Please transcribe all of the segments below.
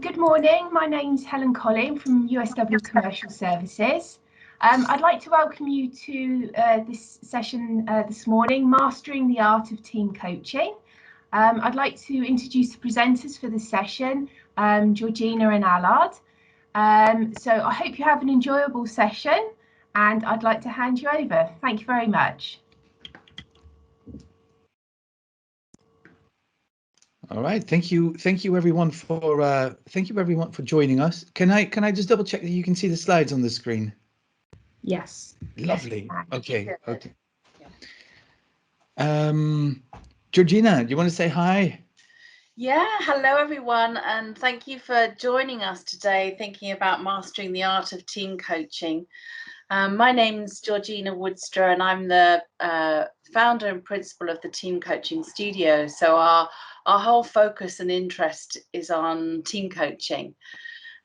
Good morning, my name's Helen Colling from USW Commercial Services. I'd like to welcome you to this session this morning, Mastering the Art of Team Coaching. I'd like to introduce the presenters for this session, Georgina and Allard. So I hope you have an enjoyable session and I'd like to hand you over. Thank you very much. All right, thank you everyone for joining us. Can I just double check that you can see the slides on the screen? Yes. Lovely. Yes. Okay. Georgina, do you want to say hi? Yeah, hello everyone, and thank you for joining us today, thinking about mastering the art of team coaching. My name's Georgina Woudstra, and I'm the founder and principal of the Team Coaching Studio. So our whole focus and interest is on team coaching.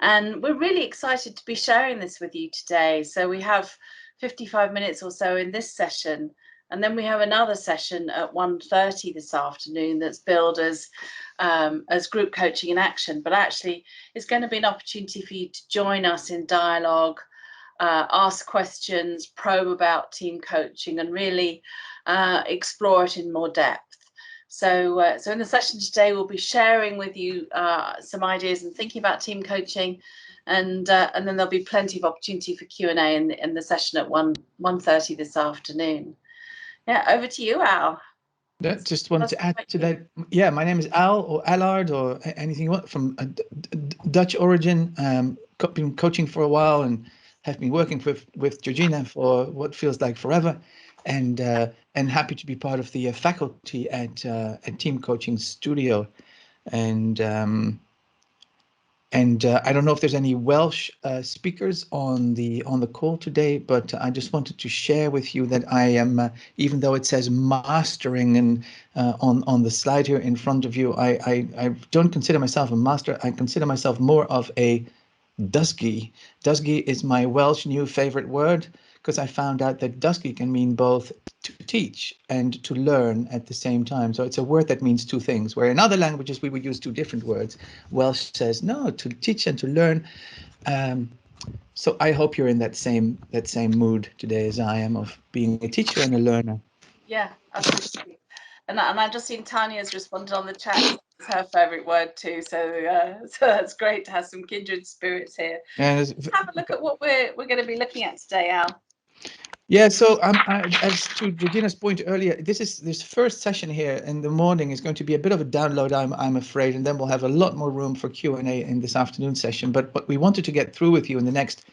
And we're really excited to be sharing this with you today. So we have 55 minutes or so in this session. And then we have another session at 1:30 this afternoon that's billed as group coaching in action. But actually, it's going to be an opportunity for you to join us in dialogue, ask questions, probe about team coaching, and really explore it in more depth. So in the session today, we'll be sharing with you some ideas and thinking about team coaching, and then there'll be plenty of opportunity for Q&A in the session at 1:30 this afternoon. Yeah, over to you, Al. Just wanted to add to that. Yeah, my name is Al or Allard or anything you want, from a Dutch origin. Been coaching for a while and have been working with Georgina for what feels like forever, and happy to be part of the faculty at Team Coaching Studio, and I don't know if there's any Welsh speakers on the call today, but I just wanted to share with you that I am, even though it says mastering and on the slide here in front of you, I don't consider myself a master. I consider myself more of a dysgu. Dysgu is my Welsh new favorite word, because I found out that dysgu can mean both to teach and to learn at the same time. So it's a word that means two things, where in other languages we would use two different words. Welsh says no, to teach and to learn. So I hope you're in that same mood today as I am, of being a teacher and a learner. Yeah, absolutely. And I've just seen Tanya's responded on the chat. It's her favourite word too. So that's great to have some kindred spirits here. Let's have a look at what we're going to be looking at today, Al. Yeah, so as to Georgina's point earlier, this first session here in the morning is going to be a bit of a download, I'm afraid, and then we'll have a lot more room for Q&A in this afternoon session. But what we wanted to get through with you in the next,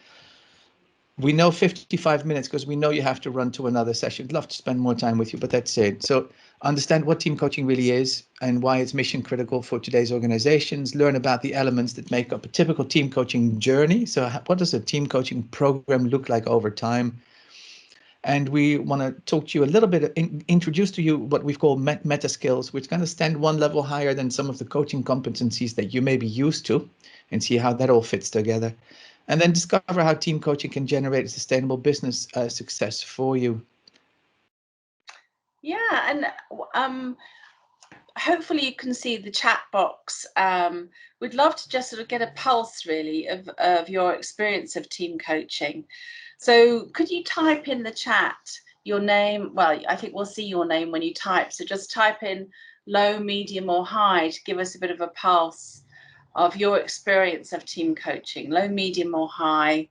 we know 55 minutes, because we know you have to run to another session. We'd love to spend more time with you, but that's it. So understand what team coaching really is and why it's mission critical for today's organizations. Learn about the elements that make up a typical team coaching journey. So what does a team coaching program look like over time? And we want to talk to you a little bit, introduce to you what we've called meta skills, which kind of stand one level higher than some of the coaching competencies that you may be used to, and see how that all fits together. And then discover how team coaching can generate a sustainable business success for you. Yeah, and hopefully you can see the chat box. We'd love to just sort of get a pulse really of your experience of team coaching. So could you type in the chat your name? Well, I think we'll see your name when you type. So just type in low, medium or high to give us a bit of a pulse of your experience of team coaching, low, medium or high.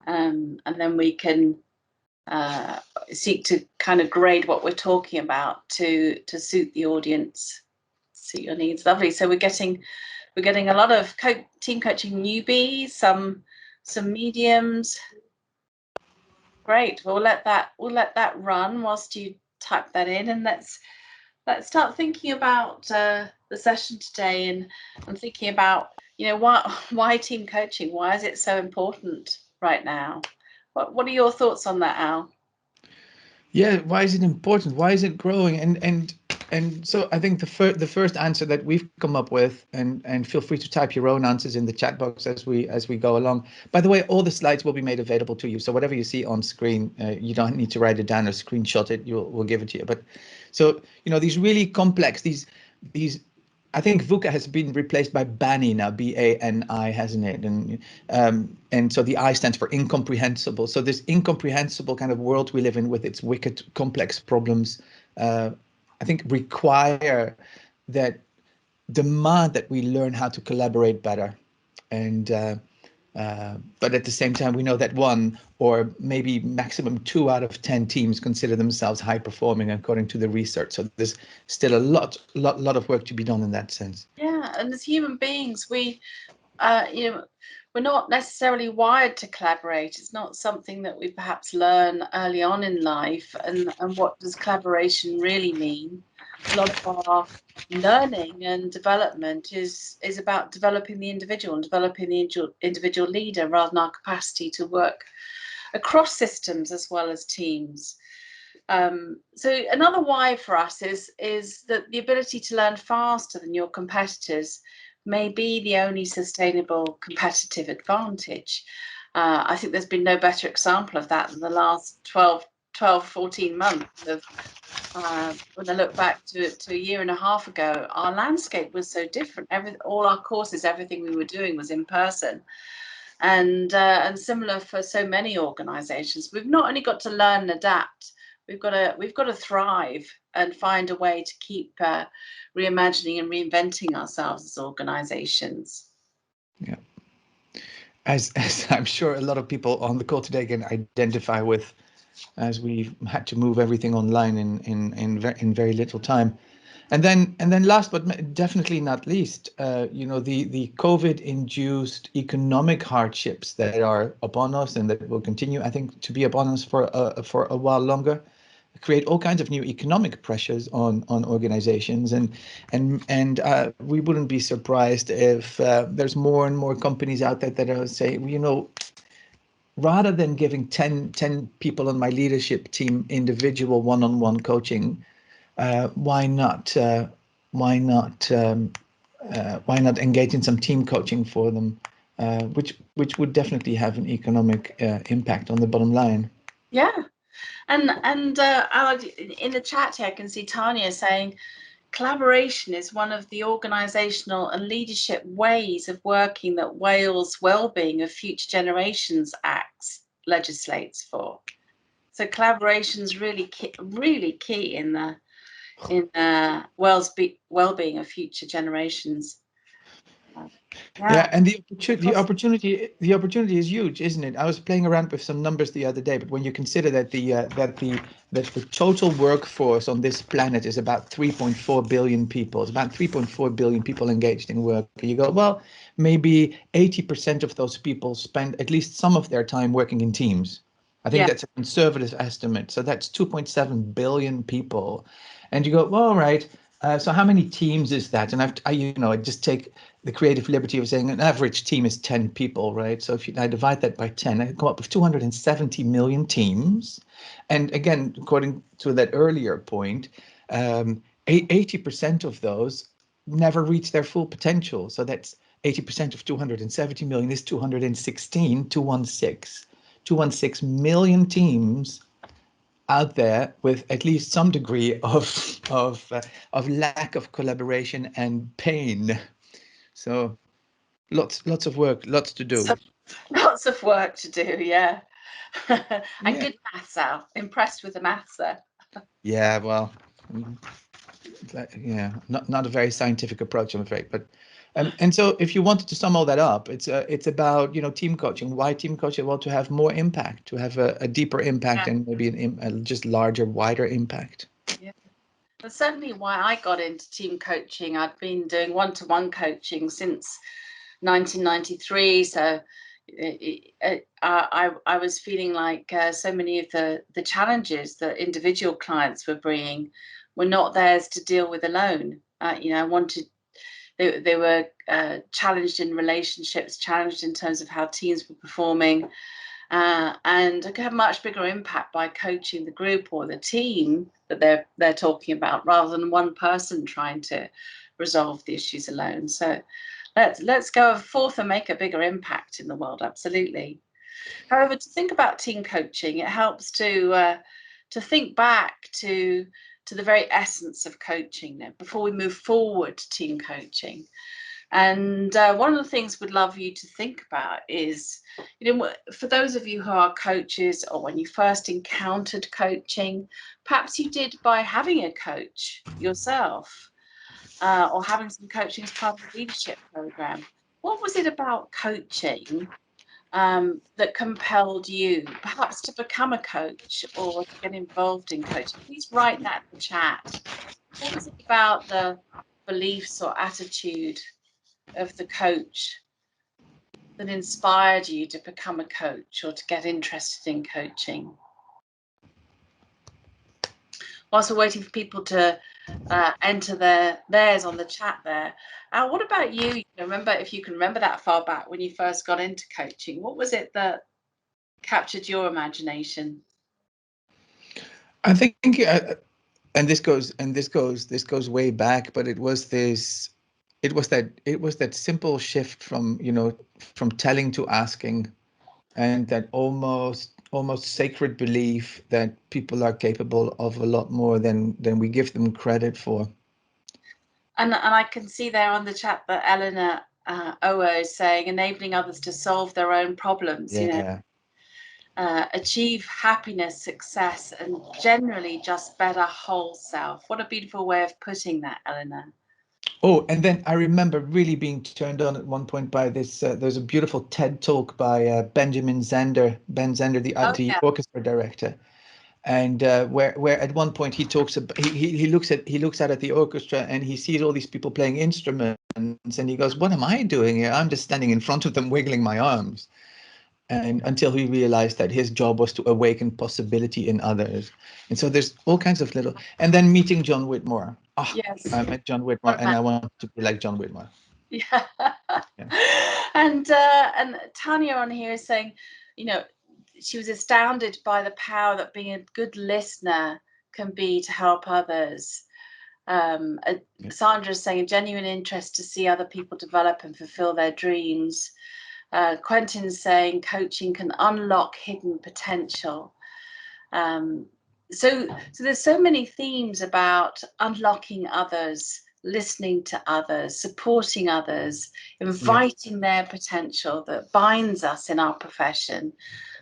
And then we can seek to kind of grade what we're talking about to suit the audience, suit your needs. Lovely. So we're getting a lot of team coaching newbies, some mediums. Great. We'll let that run whilst you type that in, and let's start thinking about the session today, and thinking about, you know, why team coaching? Why is it so important right now? What are your thoughts on that, Al? Yeah, why is it important? Why is it growing? And so I think the first answer that we've come up with, and feel free to type your own answers in the chat box as we go along. By the way, all the slides will be made available to you. So whatever you see on screen, you don't need to write it down or screenshot it. We'll give it to you. But so, you know, these really complex, these I think VUCA has been replaced by BANI now, BANI, hasn't it? And so the I stands for incomprehensible. So this incomprehensible kind of world we live in with its wicked complex problems, I think require that demand that we learn how to collaborate better. And but at the same time, we know that 1 or maybe maximum 2 out of 10 teams consider themselves high performing according to the research. So there's still a lot of work to be done in that sense. Yeah, and as human beings, we, you know, we're not necessarily wired to collaborate. It's not something that we perhaps learn early on in life. And what does collaboration really mean? A lot of our learning and development is about developing the individual and developing the individual leader rather than our capacity to work across systems as well as teams. So another why for us is that the ability to learn faster than your competitors may be the only sustainable competitive advantage. I think there's been no better example of that than the last 14 months of when I look back to a year and a half ago, our landscape was so different. All our courses, everything we were doing was in person, and similar for so many organisations. We've not only got to learn and adapt, we've got to thrive and find a way to keep reimagining and reinventing ourselves as organisations. Yeah, as I'm sure a lot of people on the call today can identify with, as we've had to move everything online in very little time. And then last but definitely not least, you know, the COVID-induced economic hardships that are upon us and that will continue, I think, to be upon us for a while longer, create all kinds of new economic pressures on organizations, and we wouldn't be surprised if there's more and more companies out there that are saying, you know, rather than giving 10 people on my leadership team individual one-on-one coaching, why not engage in some team coaching for them, which would definitely have an economic impact on the bottom line. Yeah, and Allard, in the chat here, I can see Tanya saying collaboration is one of the organisational and leadership ways of working that Wales Wellbeing of Future Generations Acts legislates for. So collaboration is really key in Wales Wellbeing of Future Generations. Yeah, and the opportunity is huge, isn't it? I was playing around with some numbers the other day, but when you consider that the total workforce on this planet is about 3.4 billion people, it's about 3.4 billion people engaged in work. And you go, well, maybe 80% of those people spend at least some of their time working in teams. I think that's a conservative estimate. So that's 2.7 billion people. And you go, well, all right. So how many teams is that? And I just take the creative liberty of saying an average team is 10 people, right? So if I divide that by 10, I come up with 270 million teams. And again, according to that earlier point, 80% of those never reach their full potential. So that's 80% of 270 million is 216 million teams out there with at least some degree of lack of collaboration and pain. So lots of work, lots to do. Lots of work to do, yeah. And good maths, Al. Impressed with the maths there. Yeah, well, yeah, not a very scientific approach, I'm afraid. But and so if you wanted to sum all that up, it's about, you know, team coaching. Why team coaching? Well, to have more impact, to have a deeper impact, and maybe a just larger, wider impact. Yeah. That's certainly why I got into team coaching. I'd been doing one-to-one coaching since 1993. So I was feeling like so many of the challenges that individual clients were bringing were not theirs to deal with alone. You know, they were challenged in relationships, challenged in terms of how teams were performing, and I could have a much bigger impact by coaching the group or the team that they're talking about, rather than one person trying to resolve the issues alone. So let's go forth and make a bigger impact in the world. Absolutely. However, to think about team coaching, it helps to think back to to the very essence of coaching now, before we move forward to team coaching. And one of the things we'd love you to think about is, for those of you who are coaches, or when you first encountered coaching, perhaps you did by having a coach yourself, or having some coaching as part of the leadership program. What was it about coaching that compelled you perhaps to become a coach or to get involved in coaching? Please write that in the chat. What was it about the beliefs or attitude of the coach that inspired you to become a coach or to get interested in coaching? Whilst we're waiting for people to enter theirs on the chat there, what about you? Remember, if you can remember that far back when you first got into coaching, what was it that captured your imagination? I think, and this goes way back, but it was that simple shift from from telling to asking, and that almost sacred belief that people are capable of a lot more than we give them credit for. And I can see there on the chat that Eleanor Owo is saying, enabling others to solve their own problems. Yeah. Achieve happiness, success, and generally just better whole self. What a beautiful way of putting that, Eleanor. Oh, and then I remember really being turned on at one point by this. There's a beautiful TED talk by Ben Zander, the orchestra director, and where at one point he talks about he looks out at the orchestra and he sees all these people playing instruments, and he goes, "What am I doing here? I'm just standing in front of them, wiggling my arms." And until he realized that his job was to awaken possibility in others. And so there's all kinds of little, and then meeting John Whitmore. Oh, yes. I met John Whitmore and I want to be like John Whitmore. Yeah. And Tanya on here is saying, she was astounded by the power that being a good listener can be to help others. Sandra is saying a genuine interest to see other people develop and fulfill their dreams. Quentin's saying coaching can unlock hidden potential. So there's so many themes about unlocking others, listening to others, supporting others, inviting their potential that binds us in our profession,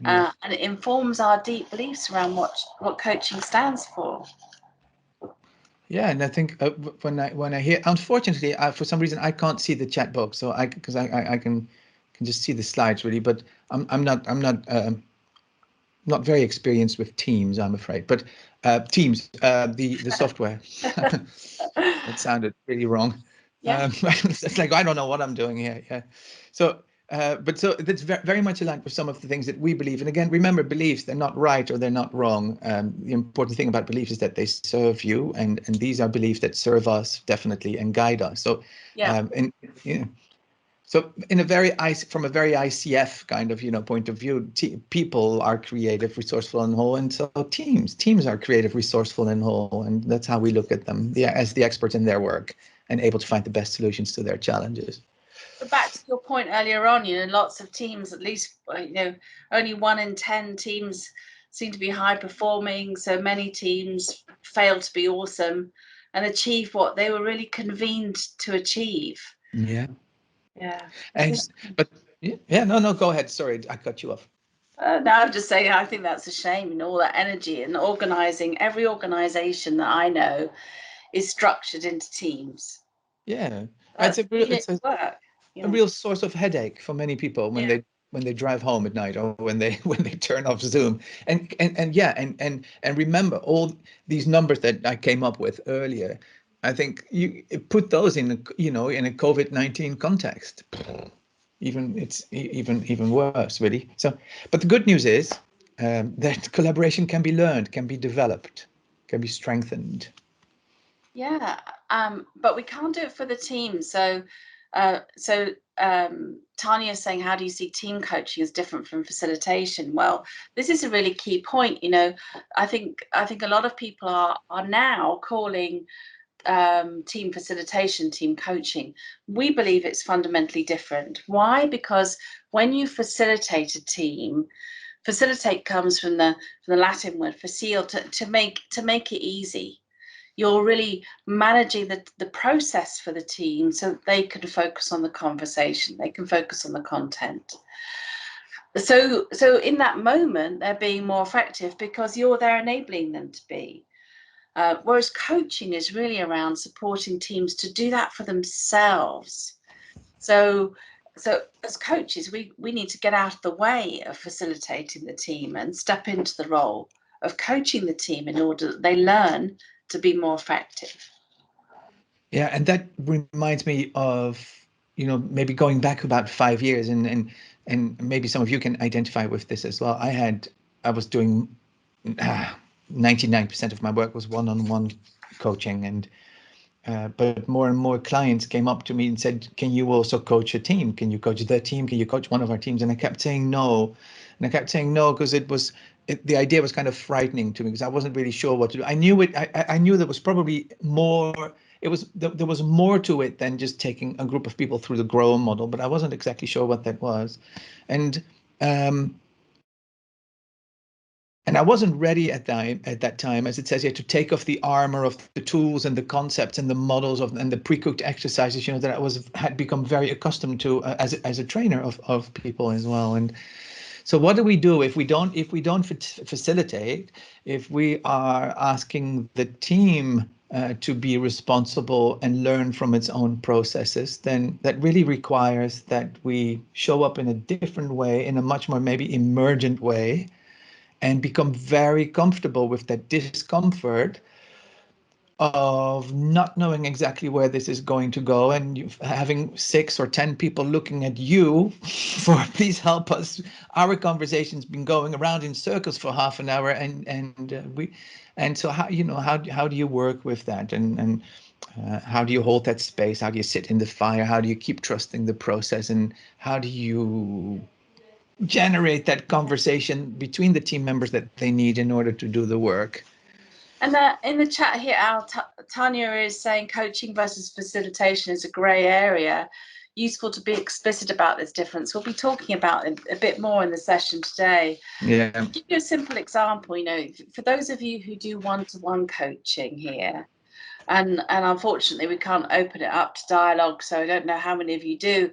and it informs our deep beliefs around what coaching stands for. Yeah, and I think when I hear, unfortunately, for some reason I can't see the chat box, so I can just see the slides really, but I'm not very experienced with Teams, I'm afraid. But Teams, the software, that sounded really wrong. Yeah. It's like I don't know what I'm doing here. Yeah. So. But that's very much aligned with some of the things that we believe. And again, remember, beliefs, they're not right or they're not wrong. The important thing about beliefs is that they serve you, and these are beliefs that serve us definitely and guide us. So so from a very ICF kind of point of view, people are creative, resourceful, and whole, and so teams are creative, resourceful, and whole, and that's how we look at them as the experts in their work and able to find the best solutions to their challenges. But back to your point earlier on, lots of teams, at least, only 1 in 10 teams seem to be high performing. So many teams fail to be awesome and achieve what they were really convened to achieve. Yeah. Yeah. No, go ahead. Sorry, I cut you off. No, I'm just saying, I think that's a shame, all that energy and organizing. Every organization that I know is structured into teams. Yeah. It's a real source of headache for many people when they drive home at night or when they turn off Zoom. And remember all these numbers that I came up with earlier. I think you put those in a COVID-19 context. It's even worse, really. So, but the good news is that collaboration can be learned, can be developed, can be strengthened. Yeah, but we can't do it for the team. So Tanya is saying, how do you see team coaching as different from facilitation? Well, this is a really key point. I think a lot of people are now calling team facilitation team coaching. We believe it's fundamentally different. Why? Because when you facilitate a team, facilitate comes from the Latin word facile, to make it easy. You're really managing the process for the team so that they can focus on the conversation, they can focus on the content. So in that moment, they're being more effective because you're there enabling them to be. Whereas coaching is really around supporting teams to do that for themselves. So as coaches, we need to get out of the way of facilitating the team and step into the role of coaching the team in order that they learn to be more effective. Yeah, and that reminds me of, maybe going back about 5 years, and maybe some of you can identify with this as well. I was doing 99% of my work was one-on-one coaching, and but more and more clients came up to me and said, can you also coach a team? Can you coach the team? Can you coach one of our teams? And I kept saying no. And I kept saying no because the idea was kind of frightening to me, because I wasn't really sure what to do. I knew there was probably more. There was more to it than just taking a group of people through the grow model, but I wasn't exactly sure what that was. And I wasn't ready at that time, as it says here, to take off the armor of the tools and the concepts and the models and the pre-cooked exercises, that I had become very accustomed to as a trainer of people as well. And so, what do we do if we don't facilitate? If we are asking the team to be responsible and learn from its own processes, then that really requires that we show up in a different way, in a much more maybe emergent way, and become very comfortable with that discomfort of not knowing exactly where this is going to go, and having 6 or 10 people looking at you for please help us. Our conversation's been going around in circles for half an hour, and so how do you work with that, and how do you hold that space? How do you sit in the fire? How do you keep trusting the process? And how do you generate that conversation between the team members that they need in order to do the work? And in the chat here, Tanya is saying coaching versus facilitation is a grey area. Useful to be explicit about this difference. We'll be talking about it a bit more in the session today. Yeah. To give you a simple example, for those of you who do one-to-one coaching here, and unfortunately we can't open it up to dialogue, so I don't know how many of you do.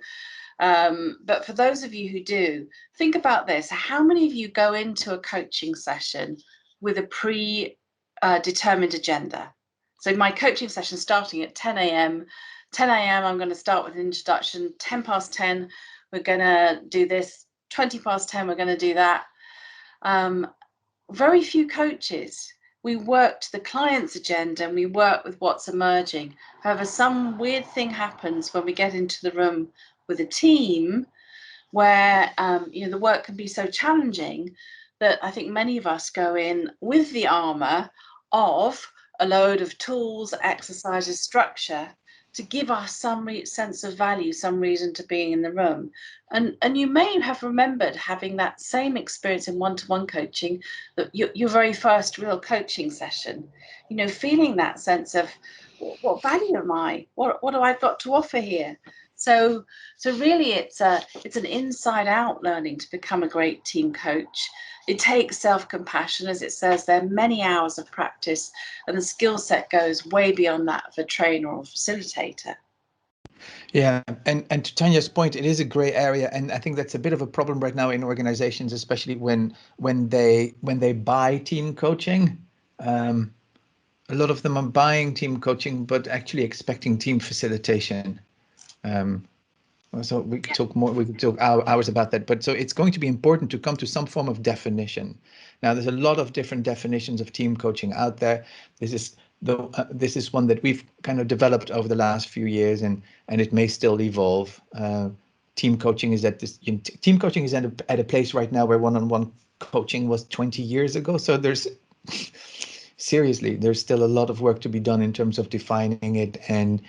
But for those of you who do, think about this. How many of you go into a coaching session with a predetermined agenda? So my coaching session starting at 10 a.m. 10 a.m. I'm going to start with an introduction. 10 past 10, we're going to do this. 20 past 10, we're going to do that. Very few coaches. We work to the client's agenda and we work with what's emerging. However, some weird thing happens when we get into the room with a team where the work can be so challenging that I think many of us go in with the armor of a load of tools, exercises, structure to give us some sense of value, some reason to being in the room. And you may have remembered having that same experience in one-to-one coaching, that your very first real coaching session, feeling that sense of what value am I? What do I got to offer here? So really it's an inside out learning to become a great team coach. It takes self-compassion, as it says there, many hours of practice, and the skill set goes way beyond that of a trainer or facilitator. Yeah, and to Tanya's point, it is a gray area, and I think that's a bit of a problem right now in organizations, especially when they buy team coaching. A lot of them are buying team coaching, but actually expecting team facilitation. So we could talk more. We could talk hours about that. But so it's going to be important to come to some form of definition. Now, there's a lot of different definitions of team coaching out there. This is one that we've kind of developed over the last few years, and it may still evolve. Team coaching is at a place right now where one-on-one coaching was 20 years ago. So there's seriously, there's still a lot of work to be done in terms of defining it and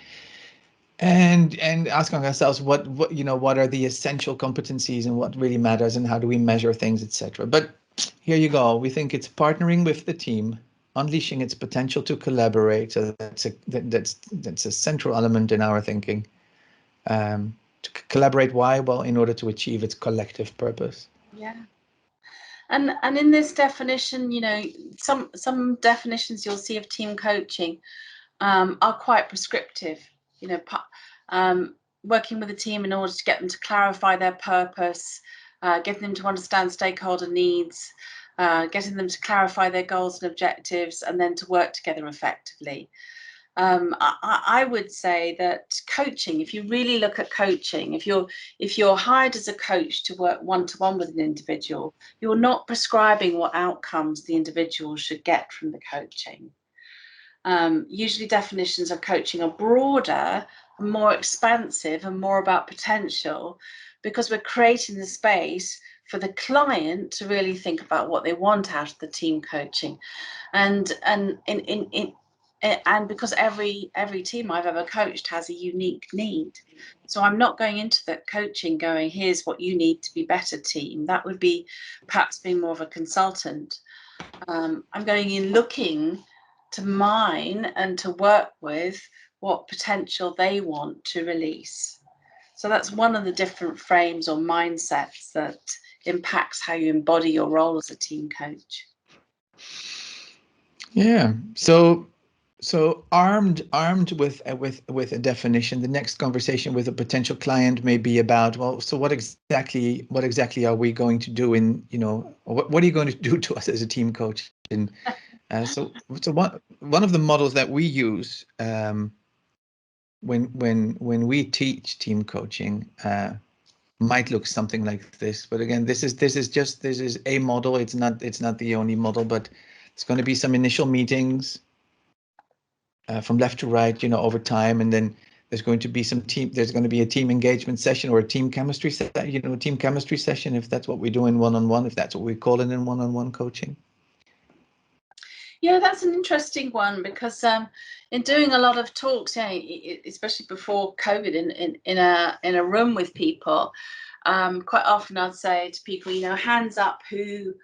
asking ourselves what are the essential competencies and what really matters and how do we measure things, etc. But here you go. We think it's partnering with the team, unleashing its potential to collaborate. So that's a central element in our thinking. To collaborate, why? Well, in order to achieve its collective purpose. Yeah. And in this definition, you know, some definitions you'll see of team coaching are quite prescriptive. You know, working with a team in order to get them to clarify their purpose, getting them to understand stakeholder needs, getting them to clarify their goals and objectives, and then to work together effectively. I would say that coaching, if you really look at coaching, if you're hired as a coach to work one-to-one with an individual, you're not prescribing what outcomes the individual should get from the coaching. Usually definitions of coaching are broader, more expansive, and more about potential, because we're creating the space for the client to really think about what they want out of the team coaching. And because every team I've ever coached has a unique need. So I'm not going into the coaching going, here's what you need to be better, team. That would be perhaps being more of a consultant. I'm going in looking to mine and to work with what potential they want to release. So that's one of the different frames or mindsets that impacts how you embody your role as a team coach. Yeah. So armed with a definition, the next conversation with a potential client may be about, well, so what exactly are we going to do in, you know, what are you going to do to us as a team coach? And so one of the models that we use when we teach team coaching might look something like this. But again, this is a model. It's not the only model, but it's going to be some initial meetings from left to right, you know, over time, and then there's going to be a team engagement session or a team chemistry session, if that's what we do in one-on-one, if that's what we call it in one-on-one coaching. Yeah, that's an interesting one, because in doing a lot of talks, especially before COVID, in a room with people, quite often I'd say to people, you know, hands up who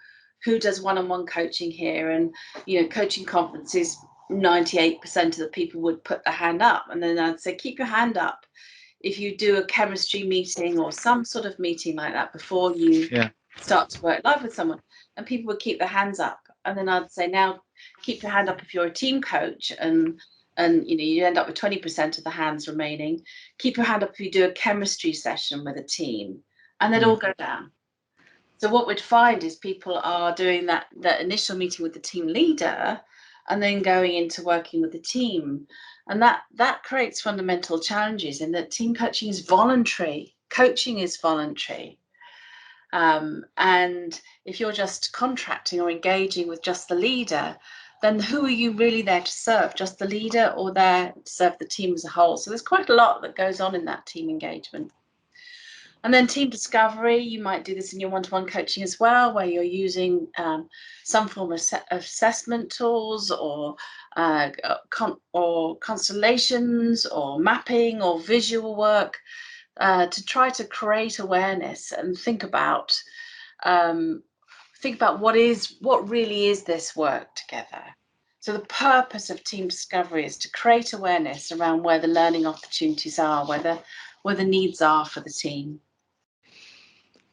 does one-on-one coaching here, and you know, coaching conferences, 98% of the people would put the hand up, and then I'd say, keep your hand up if you do a chemistry meeting or some sort of meeting like that before you start to work live with someone, and people would keep their hands up. And then I'd say, now keep your hand up if you're a team coach, and you know, you end up with 20% of the hands remaining. Keep your hand up if you do a chemistry session with a team, and they'd all go down. So what we'd find is people are doing that initial meeting with the team leader, and then going into working with the team. And that creates fundamental challenges in that team coaching is voluntary. Coaching is voluntary. And if you're just contracting or engaging with just the leader, then who are you really there to serve? Just the leader, or there to serve the team as a whole? So there's quite a lot that goes on in that team engagement. And then team discovery, you might do this in your one-to-one coaching as well, where you're using some form of assessment tools, or constellations, or mapping, or visual work, to try to create awareness and think about what really is this work together. So the purpose of team discovery is to create awareness around where the learning opportunities are, where the needs are for the team.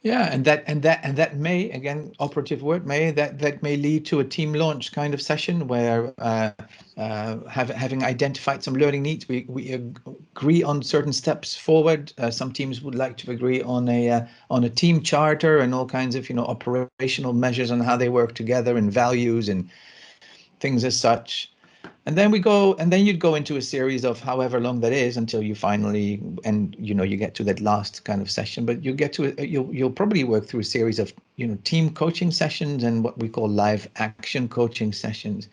Yeah, and that may, again, operative word, that may lead to a team launch kind of session where having identified some learning needs, we agree on certain steps forward. Some teams would like to agree on a team charter and all kinds of, you know, operational measures on how they work together, and values and things as such. And then you'd go into a series of however long that is until you finally, and you know, you get to that last kind of session. But you'll probably work through a series of, you know, team coaching sessions and what we call live action coaching sessions.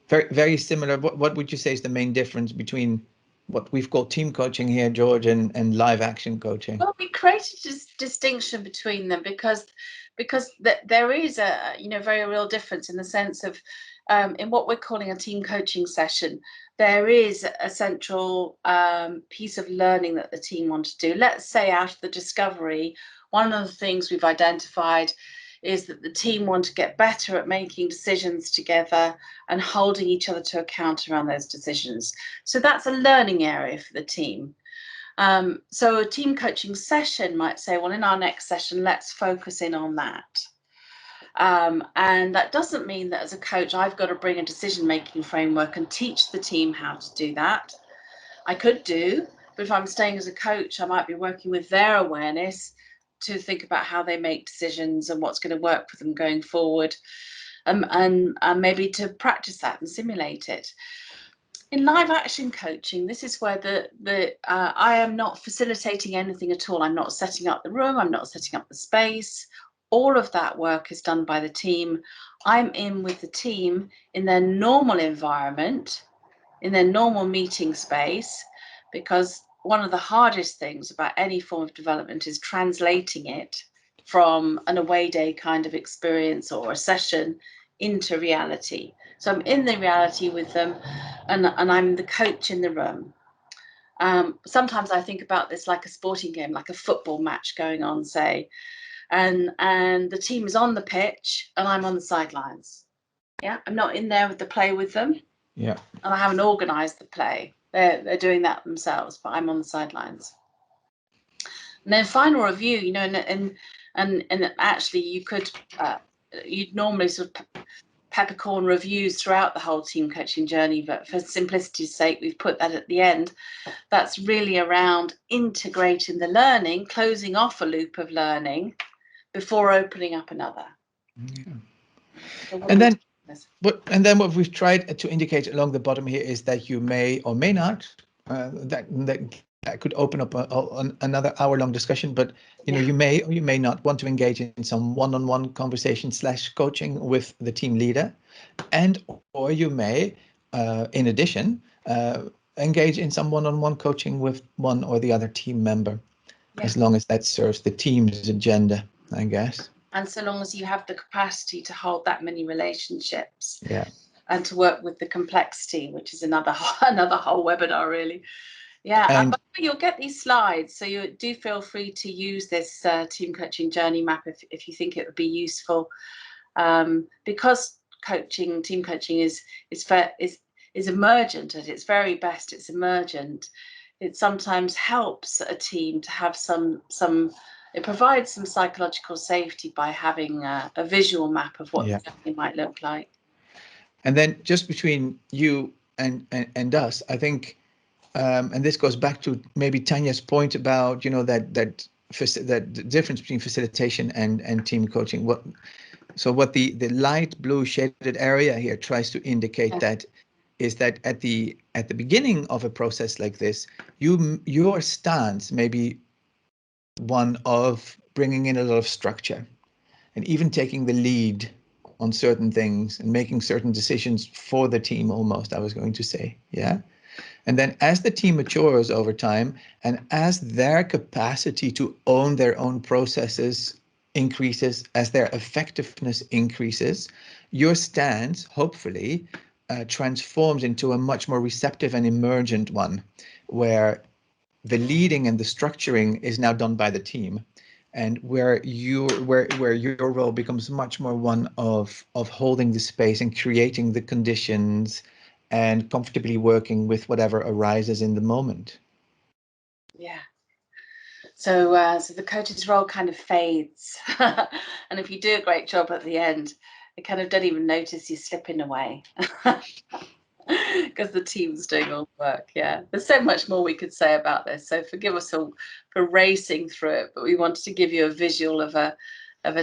Very, very similar. What would you say is the main difference between what we've called team coaching here, George, and live action coaching? Well, we created this distinction between them because there is a, you know, very real difference in the sense of, in what we're calling a team coaching session, there is a central piece of learning that the team want to do. Let's say out of the discovery, one of the things we've identified is that the team want to get better at making decisions together and holding each other to account around those decisions. So that's a learning area for the team. So a team coaching session might say, well, in our next session, let's focus in on that. And that doesn't mean that as a coach, I've got to bring a decision-making framework and teach the team how to do that. I could do, but if I'm staying as a coach, I might be working with their awareness to think about how they make decisions and what's going to work for them going forward, and maybe to practice that and simulate it. In live action coaching, this is where I am not facilitating anything at all. I'm not setting up the room. I'm not setting up the space. All of that work is done by the team. I'm in with the team in their normal environment, in their normal meeting space, because one of the hardest things about any form of development is translating it from an away day kind of experience or a session into reality. So I'm in the reality with them, and I'm the coach in the room. Sometimes I think about this like a sporting game, like a football match going on, say, and the team is on the pitch and I'm on the sidelines. Yeah, I'm not in there with the play with them. Yeah. And I haven't organised the play. They're doing that themselves, but I'm on the sidelines. And then final review, you know, and actually you could you'd normally sort of peppercorn reviews throughout the whole team coaching journey, but for simplicity's sake, we've put that at the end. That's really around integrating the learning, closing off a loop of learning before opening up another. Yeah. So And then what we've tried to indicate along the bottom here is that you may or may not, that could open up another hour-long discussion, but you know, you may or you may not want to engage in some one-on-one conversation / coaching with the team leader, and or you may, in addition, engage in some one-on-one coaching with one or the other team member, as long as that serves the team's agenda, I guess. And so long as you have the capacity to hold that many relationships, yeah, and to work with the complexity, which is another whole webinar, really. Yeah, and you'll get these slides, so you do feel free to use this team coaching journey map if you think it would be useful, because team coaching is emergent at its very best. It's emergent. It sometimes helps a team to have some. It provides some psychological safety by having a visual map of what it might look like. And then just between you and us, I think, and this goes back to maybe Tanya's point about, you know, that difference between facilitation and team coaching. What the light blue shaded area here tries to indicate that is that at the beginning of a process like this, your stance may be one of bringing in a lot of structure and even taking the lead on certain things and making certain decisions for the team almost, I was going to say, yeah. And then as the team matures over time and as their capacity to own their own processes increases, as their effectiveness increases, your stance hopefully transforms into a much more receptive and emergent one, where the leading and the structuring is now done by the team, and where your role becomes much more one of holding the space and creating the conditions and comfortably working with whatever arises in the moment. Yeah. So the coach's role kind of fades, and if you do a great job at the end, you kind of don't even notice you're slipping away. Because the team's doing all the work. Yeah, there's so much more we could say about this, so forgive us all for racing through it, but we wanted to give you a visual of a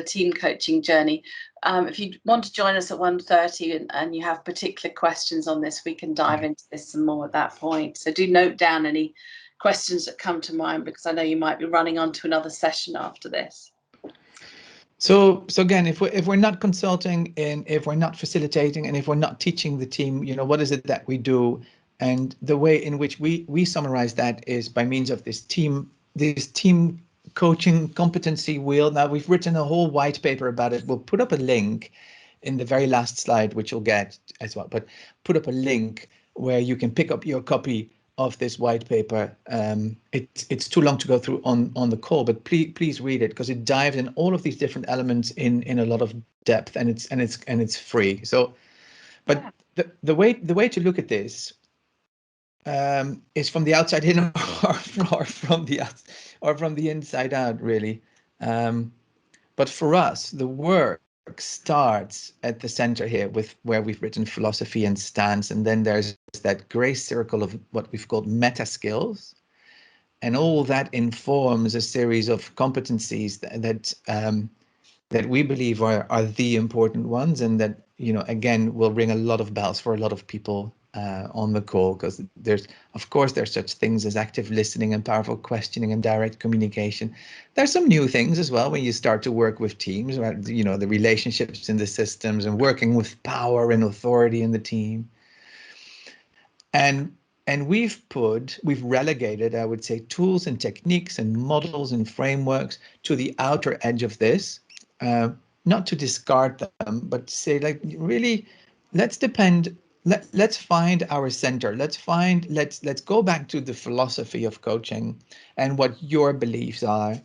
team coaching journey. If you want to join us at 1:30 and you have particular questions on this, we can dive into this some more at that point. So do note down any questions that come to mind, because I know you might be running on to another session after this. So again, if we're not consulting and if we're not facilitating and if we're not teaching the team, you know, what is it that we do? And the way in which we summarize that is by means of this team coaching competency wheel. Now we've written a whole white paper about it. We'll put up a link in the very last slide, which you'll get as well, but put up a link where you can pick up your copy of this white paper. It's too long to go through on the call, but please read it, because it dives in all of these different elements in a lot of depth, and it's free. So, but the way to look at this is from the outside in or from the inside out, really. But for us, the work starts at the center here with where we've written philosophy and stance, and then there's that gray circle of what we've called meta skills, and all that informs a series of competencies that we believe are the important ones, and that, you know, again, will ring a lot of bells for a lot of people on the call, because there's such things as active listening and powerful questioning and direct communication. There's some new things as well when you start to work with teams, right? You know, the relationships in the systems and working with power and authority in the team. And we've relegated, I would say, tools and techniques and models and frameworks to the outer edge of this, not to discard them, but to say, like, really, let's find our center. Let's go back to the philosophy of coaching and what your beliefs are,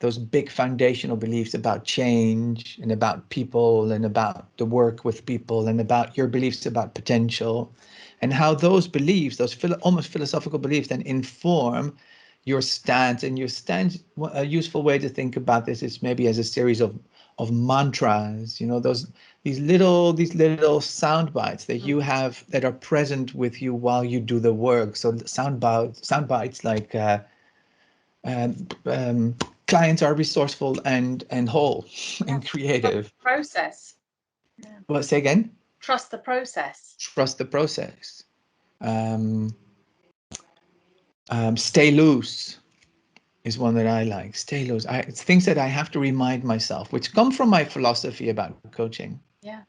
those big foundational beliefs about change and about people and about the work with people and about your beliefs about potential, and how those beliefs, those almost philosophical beliefs, then inform your stance. And your stance, a useful way to think about this is maybe as a series of mantras, you know, these little sound bites that you have that are present with you while you do the work. So sound bites like clients are resourceful and whole and creative. Process. Yeah. Well, say again? Trust the process. Trust the process. Stay loose is one that I like. Stay loose. It's things that I have to remind myself, which come from my philosophy about coaching. Yeah.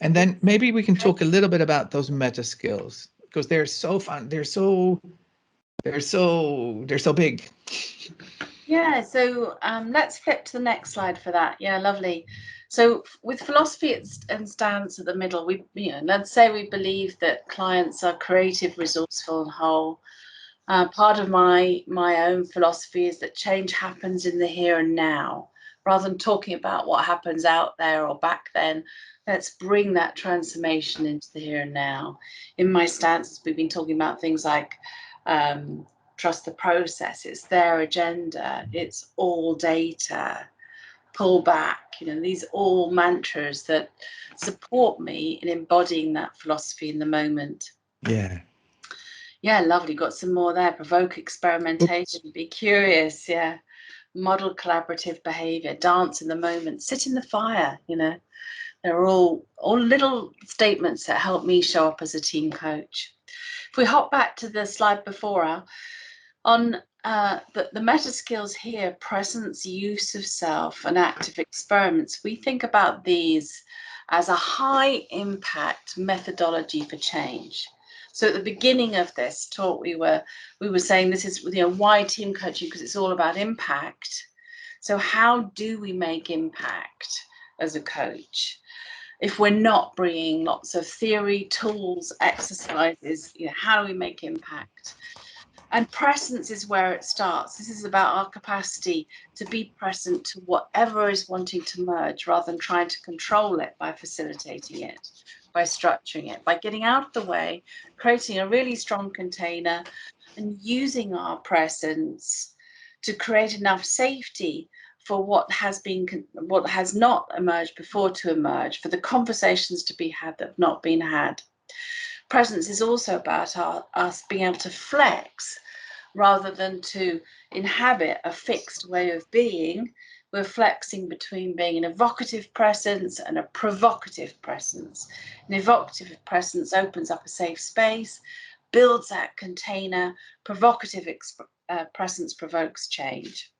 And then maybe we can talk a little bit about those meta skills, because they're so fun. They're so big. Yeah, so let's flip to the next slide for that. Yeah, lovely. So with philosophy and stance at the middle, let's say we believe that clients are creative, resourceful, and whole. Part of my own philosophy is that change happens in the here and now, rather than talking about what happens out there or back then. Let's bring that transformation into the here and now. In my stances, we've been talking about things like trust the process. It's their agenda. It's all data. Pull back. You know, these are all mantras that support me in embodying that philosophy in the moment. Yeah. Yeah, lovely. Got some more there. Provoke experimentation. Oops. Be curious. Yeah. Model collaborative behavior. Dance in the moment. Sit in the fire. You know, they're all little statements that help me show up as a team coach. If we hop back to the slide before, on the meta skills here, presence, use of self, and active experiments, we think about these as a high impact methodology for change. So at the beginning of this talk, we were saying this is, you know, why team coaching, because it's all about impact. So how do we make impact as a coach if we're not bringing lots of theory, tools, exercises? You know, how do we make impact? And presence is where it starts. This is about our capacity to be present to whatever is wanting to merge, rather than trying to control it by facilitating it, by structuring it, by getting out of the way, creating a really strong container, and using our presence to create enough safety for what has not emerged before to emerge, for the conversations to be had that have not been had. Presence is also about us being able to flex rather than to inhabit a fixed way of being. We're flexing between being an evocative presence and a provocative presence. An evocative presence opens up a safe space, builds that container. Provocative presence provokes change.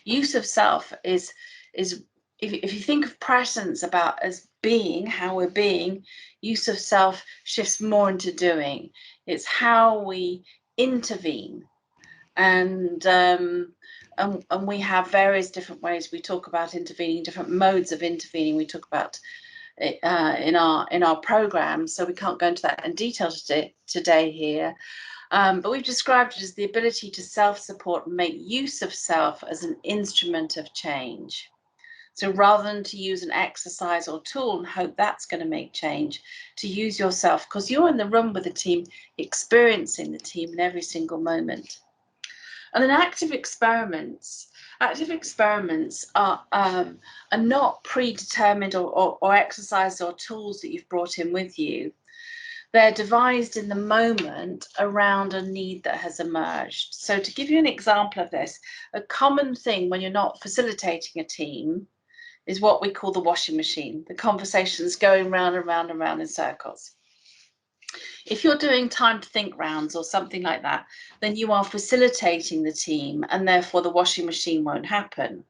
Use of self is if you think of presence about as being, how we're being, use of self shifts more into doing. It's how we intervene, and we have various different ways we talk about intervening, different modes of intervening. We talk about it, in our program, so we can't go into that in detail today here. But we've described it as the ability to self-support and make use of self as an instrument of change. So rather than to use an exercise or tool and hope that's going to make change, to use yourself, because you're in the room with the team, experiencing the team in every single moment. And then active experiments active experiments are not predetermined or exercises or tools that you've brought in with you. They're devised in the moment around a need that has emerged. So to give you an example of this, a common thing when you're not facilitating a team is what we call the washing machine, the conversations going round and round and round in circles. If you're doing time to think rounds or something like that, then you are facilitating the team and therefore the washing machine won't happen.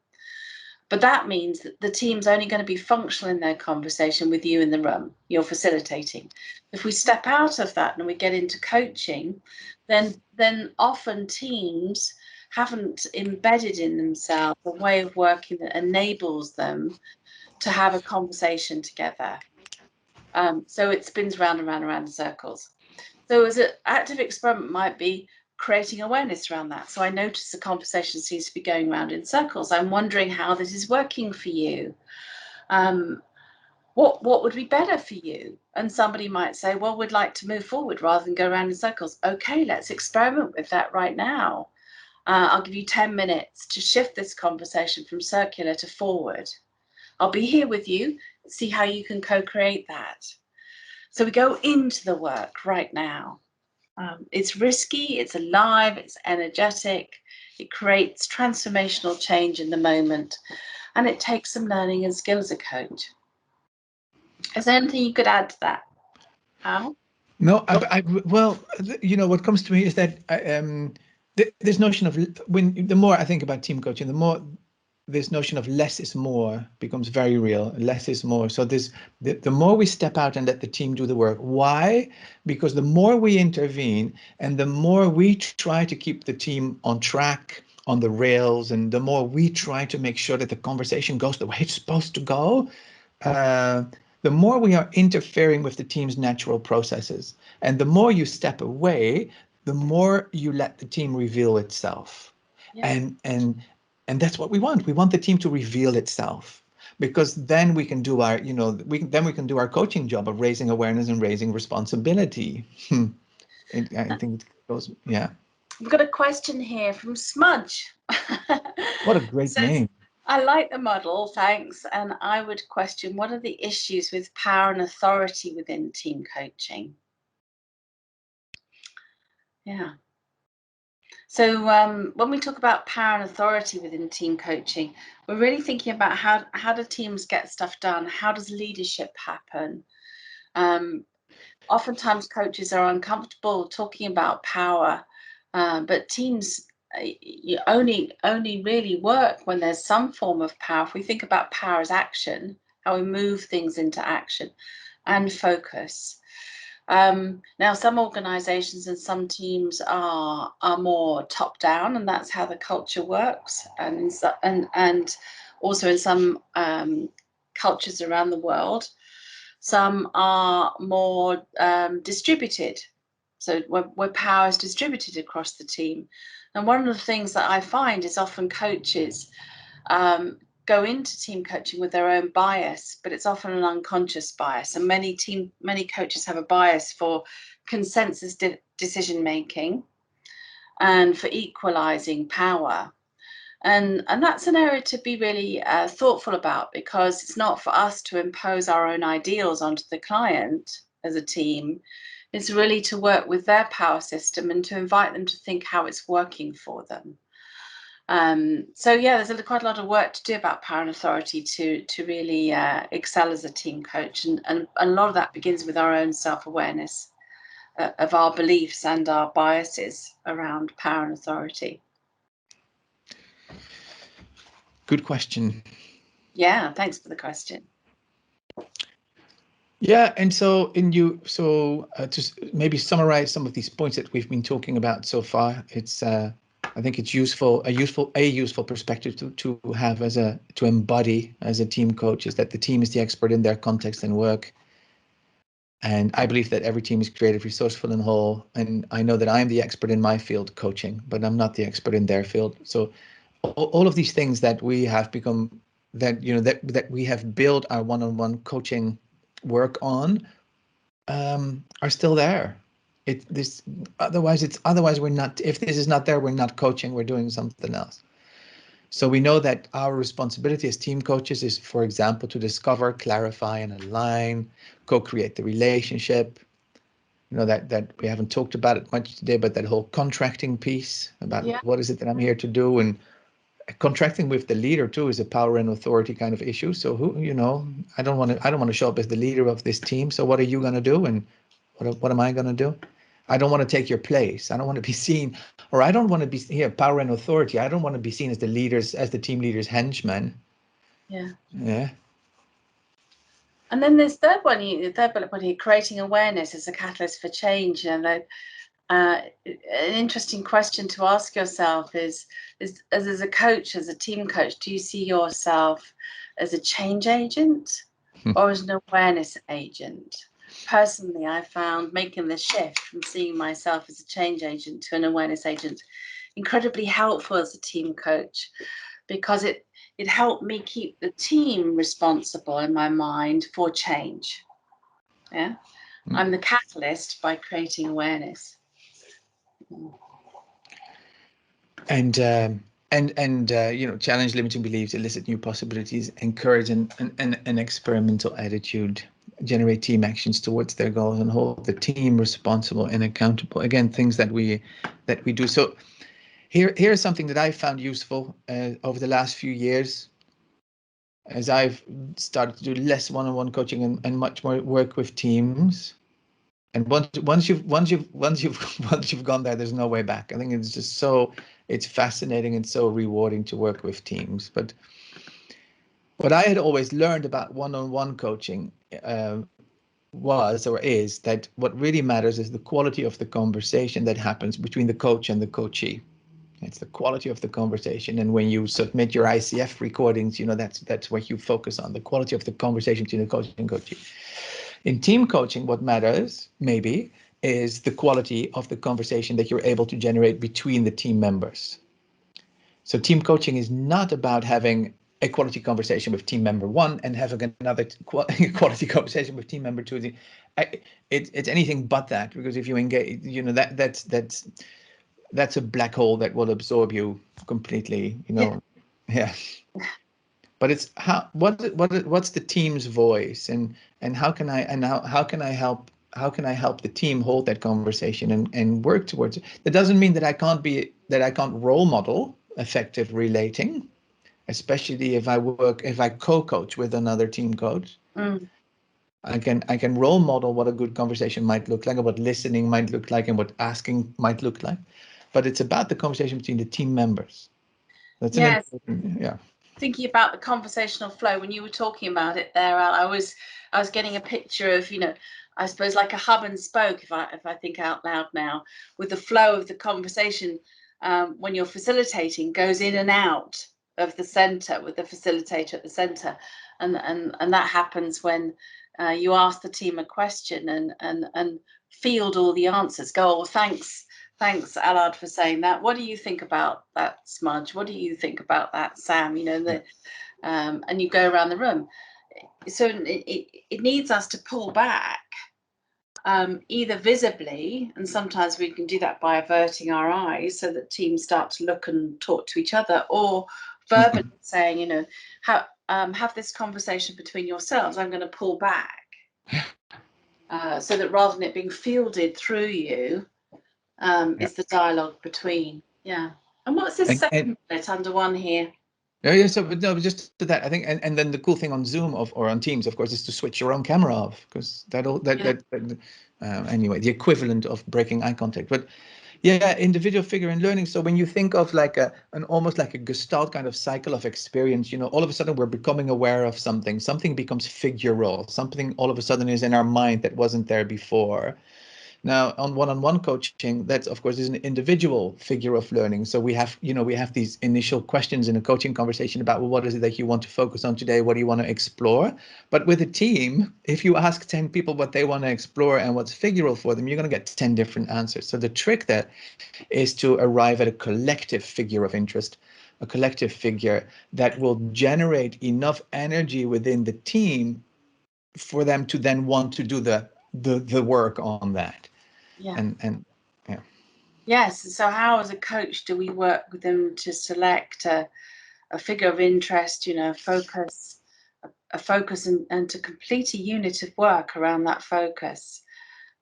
But that means that the team's only going to be functional in their conversation with you in the room. You're facilitating. If we step out of that and we get into coaching, then often teams haven't embedded in themselves a way of working that enables them to have a conversation together. So it spins round and round and round in circles. So as an active experiment might be creating awareness around that. So I notice the conversation seems to be going round in circles. I'm wondering how this is working for you. What would be better for you? And somebody might say, well, we'd like to move forward rather than go around in circles. Okay, let's experiment with that right now. I'll give you 10 minutes to shift this conversation from circular to forward. I'll be here with you, see how you can co-create that. So we go into the work right now. It's risky, it's alive, it's energetic, it creates transformational change in the moment, and it takes some learning and skill as a coach. Is there anything you could add to that, Al? No, well, you know, what comes to me is that this notion of the more I think about team coaching, the more this notion of less is more becomes very real. Less is more. So the more we step out and let the team do the work. Why? Because the more we intervene and the more we try to keep the team on track, on the rails, and the more we try to make sure that the conversation goes the way it's supposed to go, the more we are interfering with the team's natural processes. And the more you step away, the more you let the team reveal itself. Yeah. And that's what we want. We want the team to reveal itself, because then we can do our, you know, we can do our coaching job of raising awareness and raising responsibility. I think it goes, yeah. We've got a question here from Smudge. What a great name. I like the model, thanks. And I would question, what are the issues with power and authority within team coaching? Yeah. So when we talk about power and authority within team coaching, we're really thinking about how do teams get stuff done? How does leadership happen? Oftentimes coaches are uncomfortable talking about power, but teams only really work when there's some form of power. If we think about power as action, how we move things into action and focus. Now, some organizations and some teams are more top down, and that's how the culture works. And also in some cultures around the world, some are more distributed. So where power is distributed across the team. And one of the things that I find is often coaches go into team coaching with their own bias, but it's often an unconscious bias. And many coaches have a bias for consensus decision making and for equalizing power. And that's an area to be really thoughtful about, because it's not for us to impose our own ideals onto the client as a team. It's really to work with their power system and to invite them to think how it's working for them. So yeah, there's quite a lot of work to do about power and authority to really excel as a team coach, and a lot of that begins with our own self-awareness of our beliefs and our biases around power and authority. Good question. Yeah, thanks for the question. Yeah, and so to maybe summarize some of these points that we've been talking about so far, it's I think it's a useful perspective to have to embody as a team coach, is that the team is the expert in their context and work. And I believe that every team is creative, resourceful, and whole. And I know that I'm the expert in my field, coaching, but I'm not the expert in their field. So all of these things that we have become, that that we have built our one-on-one coaching work on, are still there. Otherwise we're not. If this is not there, we're not coaching. We're doing something else. So we know that our responsibility as team coaches is, for example, to discover, clarify, and align, co-create the relationship. You know, that we haven't talked about it much today, but that whole contracting piece about what is it that I'm here to do, and contracting with the leader too is a power and authority kind of issue. So who, you know, I don't want to show up as the leader of this team. So what are you going to do, and what am I going to do? I don't want to take your place. I don't want to be seen, or I don't want to be here. Power and authority. I don't want to be seen as the leaders, as the team leader's henchman. Yeah. Yeah. And then there's the third bullet point here, creating awareness as a catalyst for change. And an interesting question to ask yourself is as a coach, as a team coach, do you see yourself as a change agent or as an awareness agent? Personally, I found making the shift from seeing myself as a change agent to an awareness agent incredibly helpful as a team coach, because it helped me keep the team responsible in my mind for change. Yeah, I'm the catalyst by creating awareness. And you know, challenge limiting beliefs, elicit new possibilities, encourage an experimental attitude, generate team actions towards their goals, and hold the team responsible and accountable. Again, things that we do. So here's something that I found useful over the last few years, as I've started to do less one-on-one coaching and much more work with teams. And once you've gone there, there's no way back. I think it's just it's fascinating and so rewarding to work with teams. But what I had always learned about one-on-one coaching was or is that what really matters is the quality of the conversation that happens between the coach and the coachee. It's the quality of the conversation. And when you submit your ICF recordings, you know, that's what you focus on, the quality of the conversation between the coach and coachee. In team coaching, what matters maybe is the quality of the conversation that you're able to generate between the team members. So team coaching is not about having a quality conversation with team member one and having another quality conversation with team member two. It's anything but that, because if you engage, you know, that's a black hole that will absorb you completely, you know. Yeah. But it's what's the team's voice, and how can I help the team hold that conversation and work towards it. That doesn't mean that I can't role model effective relating, especially if I co-coach with another team coach. I can role model what a good conversation might look like, and what listening might look like, and what asking might look like. But it's about the conversation between the team members. That's an important, yeah. Thinking about the conversational flow, when you were talking about it there, I was getting a picture of, you know, I suppose like a hub and spoke, if I think out loud now, with the flow of the conversation when you're facilitating goes in and out of the center with the facilitator at the center, and that happens when you ask the team a question and field all the answers. Go, oh, thanks, Allard, for saying that. What do you think about that, Smudge? What do you think about that, Sam? You know, and you go around the room. So it needs us to pull back, either visibly, and sometimes we can do that by averting our eyes so that teams start to look and talk to each other, or verbally saying, you know, have this conversation between yourselves. I'm going to pull back, so that rather than it being fielded through you, is the dialogue between. Yeah. And what's this second bullet under one here? Yeah. So, but no, just to that, I think, and then the cool thing on Zoom or on Teams, of course, is to switch your own camera off, because anyway, the equivalent of breaking eye contact. But yeah, individual, figure, and learning. So when you think of like an almost like a Gestalt kind of cycle of experience, you know, all of a sudden we're becoming aware of something becomes figural, something all of a sudden is in our mind that wasn't there before. Now, on one-on-one coaching, that of course is an individual figure of learning. So we have these initial questions in a coaching conversation about, well, what is it that you want to focus on today? What do you want to explore? But with a team, if you ask 10 people what they want to explore and what's figural for them, you're going to get 10 different answers. So the trick there is to arrive at a collective figure of interest, a collective figure that will generate enough energy within the team for them to then want to do the work on that. Yeah. And yeah. Yes. So how, as a coach, do we work with them to select a a figure of interest, you know, a focus and to complete a unit of work around that focus.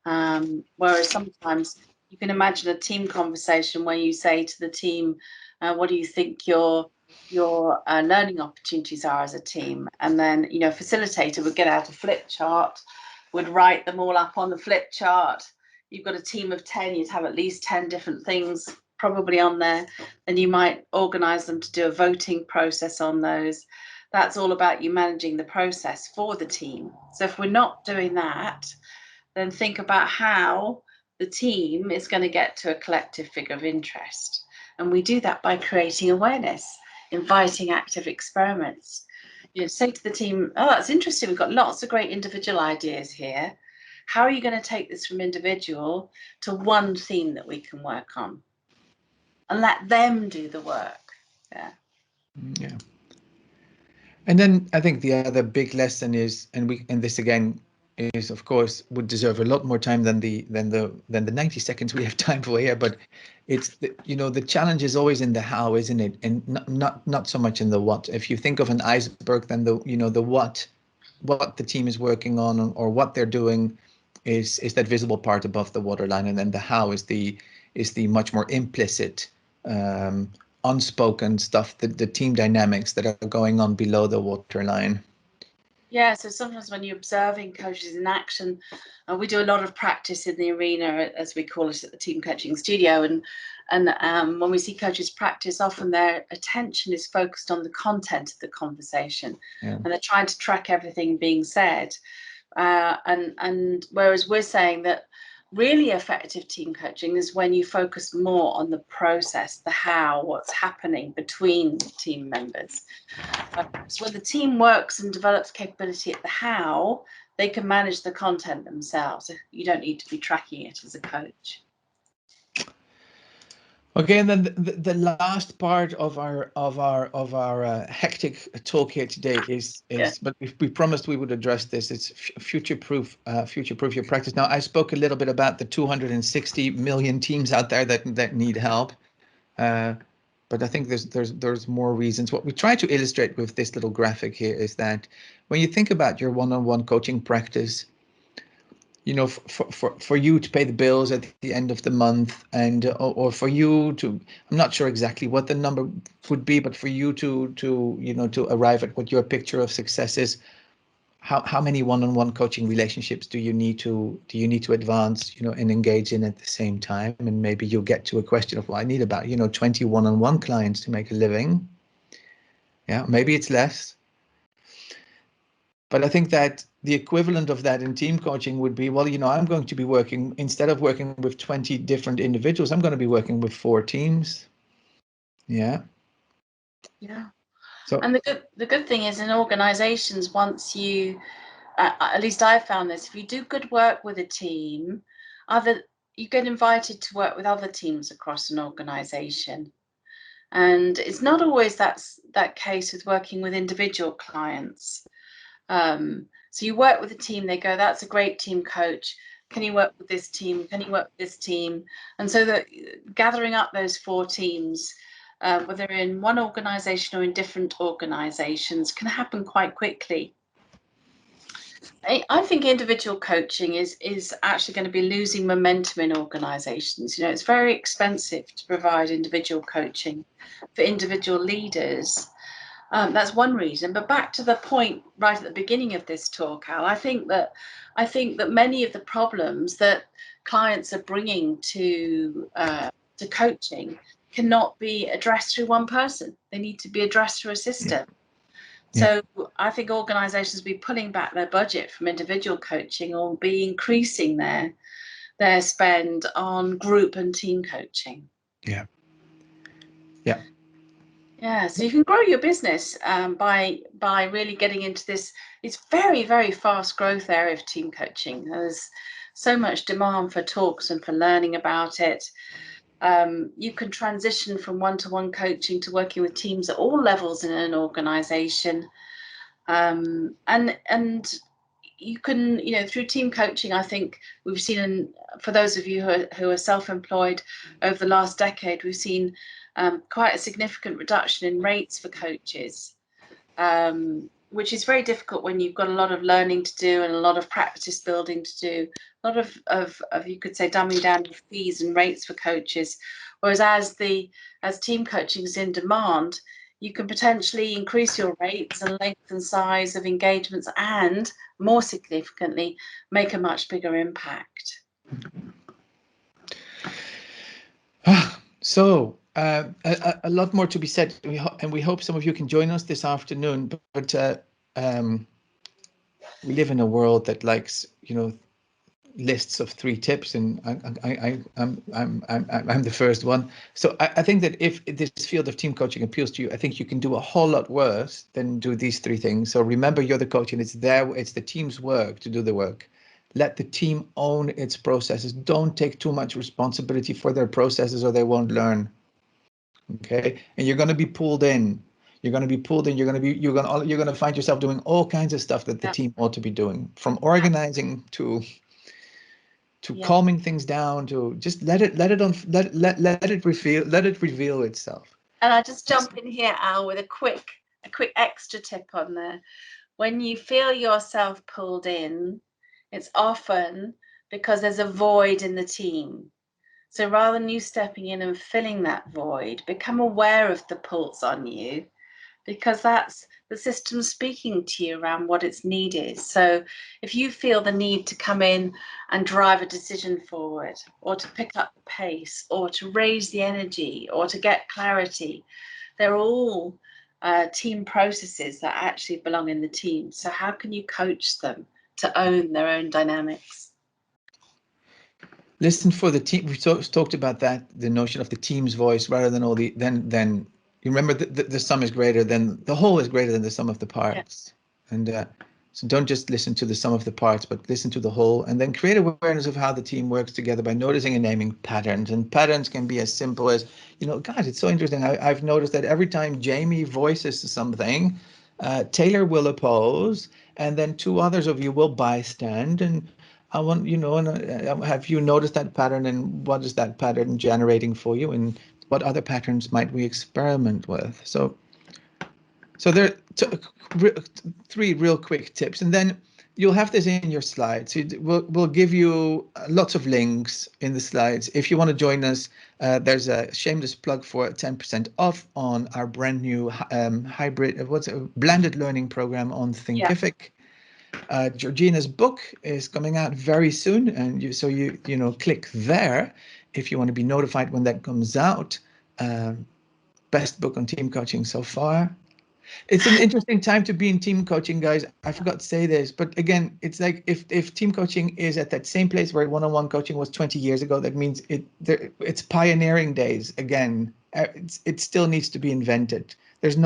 Whereas sometimes you can imagine a team conversation where you say to the team, what do you think your learning opportunities are as a team? And then, you know, a facilitator would get out a flip chart, would write them all up on the flip chart. You've got a team of 10, you'd have at least 10 different things probably on there, and you might organize them to do a voting process on those. That's all about you managing the process for the team. So if we're not doing that, then think about how the team is going to get to a collective figure of interest. And we do that by creating awareness, inviting active experiments. You know, say to the team, oh, that's interesting, we've got lots of great individual ideas here. How are you going to take this from individual to one theme that we can work on? And let them do the work. Yeah. Yeah. And then I think the other big lesson is, and this again is, of course, would deserve a lot more time than the 90 seconds we have time for here. But it's the challenge is always in the how, isn't it? And not so much in the what. If you think of an iceberg, then the what the team is working on or what they're doing is that visible part above the waterline, and then the how is the much more implicit, unspoken stuff, the team dynamics that are going on below the waterline. Yeah, so sometimes when you're observing coaches in action, we do a lot of practice in the arena, as we call it, at the team coaching studio, and when we see coaches practice, often their attention is focused on the content of the conversation, and they're trying to track everything being said, and whereas we're saying that really effective team coaching is when you focus more on the process, the how, what's happening between team members. So when the team works and develops capability at the how, they can manage the content themselves. You don't need to be tracking it as a coach. Okay, and then the last part of our hectic talk here today is but we promised we would address this. It's future-proof your practice. Now, I spoke a little bit about the 260 million teams out there that need help, but I think there's more reasons. What we try to illustrate with this little graphic here is that when you think about your one-on-one coaching practice, you know, for you to pay the bills at the end of the month, and or for you to, I'm not sure exactly what the number would be, but for you to arrive at what your picture of success is, how many one-on-one coaching relationships do you need to advance, and engage in at the same time? And maybe you'll get to a question of, well, I need about 20 one-on-one clients to make a living. Yeah, maybe it's less. But I think that the equivalent of that in team coaching would be, well, I'm going to be working, instead of working with 20 different individuals, I'm going to be working with 4 teams. Yeah. Yeah. So, and the good thing is, in organizations, once you, at least I found this, if you do good work with a team, you get invited to work with other teams across an organization. And it's not always that case with working with individual clients. So you work with a team, they go, that's a great team coach. Can you work with this team? Can you work with this team? And so that gathering up those 4 teams, whether in one organization or in different organizations, can happen quite quickly. I think individual coaching is actually going to be losing momentum in organizations. It's very expensive to provide individual coaching for individual leaders. That's one reason. But back to the point right at the beginning of this talk, Al, I think that many of the problems that clients are bringing to coaching cannot be addressed through one person. They need to be addressed through a system. So I think organizations will be pulling back their budget from individual coaching, or be increasing their spend on group and team coaching. Yeah. Yeah, so you can grow your business by really getting into this. It's very, very fast growth area of team coaching. There's so much demand for talks and for learning about it. You can transition from one-to-one coaching to working with teams at all levels in an organization. And you can, through team coaching, I think we've seen, for those of you who are self-employed over the last decade, we've seen quite a significant reduction in rates for coaches, which is very difficult when you've got a lot of learning to do and a lot of practice building to do, a lot of you could say dumbing down of fees and rates for coaches. Whereas as team coaching is in demand, you can potentially increase your rates and length and size of engagements, and more significantly, make a much bigger impact. So a lot more to be said, and we hope some of you can join us this afternoon. But we live in a world that likes, lists of 3 tips, and I'm the first one. So I think that if this field of team coaching appeals to you, I think you can do a whole lot worse than do these 3 things. So remember, you're the coach, and it's the team's work to do the work. Let the team own its processes. Don't take too much responsibility for their processes, or they won't learn. Okay, and you're going to be pulled in. You're going to be pulled in. You're going to find yourself doing all kinds of stuff that the team ought to be doing, from organizing to calming things down, to just let it reveal itself. And I just jump in here, Al, with a quick extra tip on there. When you feel yourself pulled in, it's often because there's a void in the team. So rather than you stepping in and filling that void, become aware of the pulse on you, because that's the system speaking to you around what it's needed. So if you feel the need to come in and drive a decision forward, or to pick up the pace, or to raise the energy, or to get clarity, they're all team processes that actually belong in the team. So how can you coach them to own their own dynamics? Listen for the team. We talked about that, the notion of the team's voice, rather than all the then you remember the sum is greater than the whole is greater than the sum of the parts. Yeah. And so don't just listen to the sum of the parts, but listen to the whole, and then create awareness of how the team works together by noticing and naming patterns. And patterns can be as simple as, God, it's so interesting. I've noticed that every time Jamie voices something, Taylor will oppose, and then 2 others of you will bystand. And I want, and have you noticed that pattern, and what is that pattern generating for you, and what other patterns might we experiment with? So there are 3 real quick tips, and then you'll have this in your slides. We'll give you lots of links in the slides. If you want to join us, there's a shameless plug for 10% off on our brand new hybrid, blended learning program on Thinkific. Georgina's book is coming out very soon, and you click there if you want to be notified when that comes out. Best book on team coaching so far. It's an interesting time to be in team coaching, guys. I forgot to say this, but again, it's like if team coaching is at that same place where one-on-one coaching was 20 years ago, that means it's pioneering days again. It still needs to be invented. There's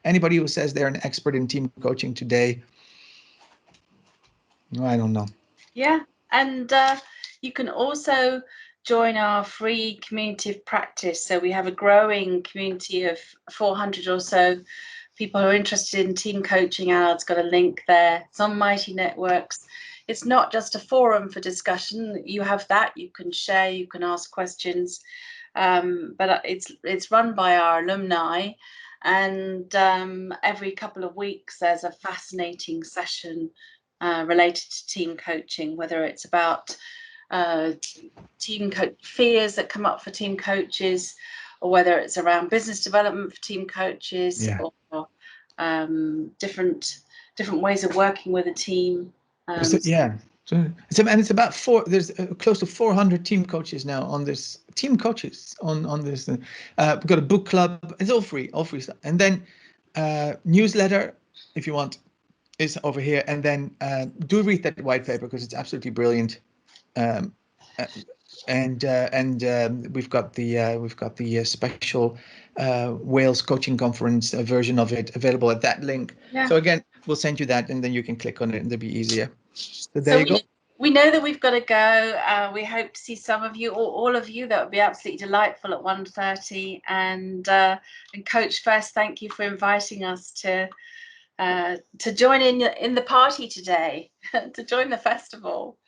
anybody who says they're an expert in team coaching today, I don't know. Yeah, and you can also join our free community of practice. So we have a growing community of 400 or so people who are interested in team coaching. Allard's got a link there. It's on Mighty Networks. It's not just a forum for discussion. You have that. You can share. You can ask questions. But it's run by our alumni. And every couple of weeks, there's a fascinating session related to team coaching, whether it's about fears that come up for team coaches, or whether it's around business development for team coaches, or different ways of working with a team. And it's about there's close to 400 team coaches now on this. Team coaches on this. We've got a book club. It's all free stuff. And then newsletter, if you want, is over here. And then do read that white paper, because it's absolutely brilliant. And we've got the special Wales coaching conference version of it available at that link. Yeah. So again, we'll send you that, and then you can click on it, and it'll be easier. So there you go. We know that we've got to go. We hope to see some of you, or all of you. That would be absolutely delightful at 1:30. And Coach Fest, thank you for inviting us to to join in the party today, to join the festival.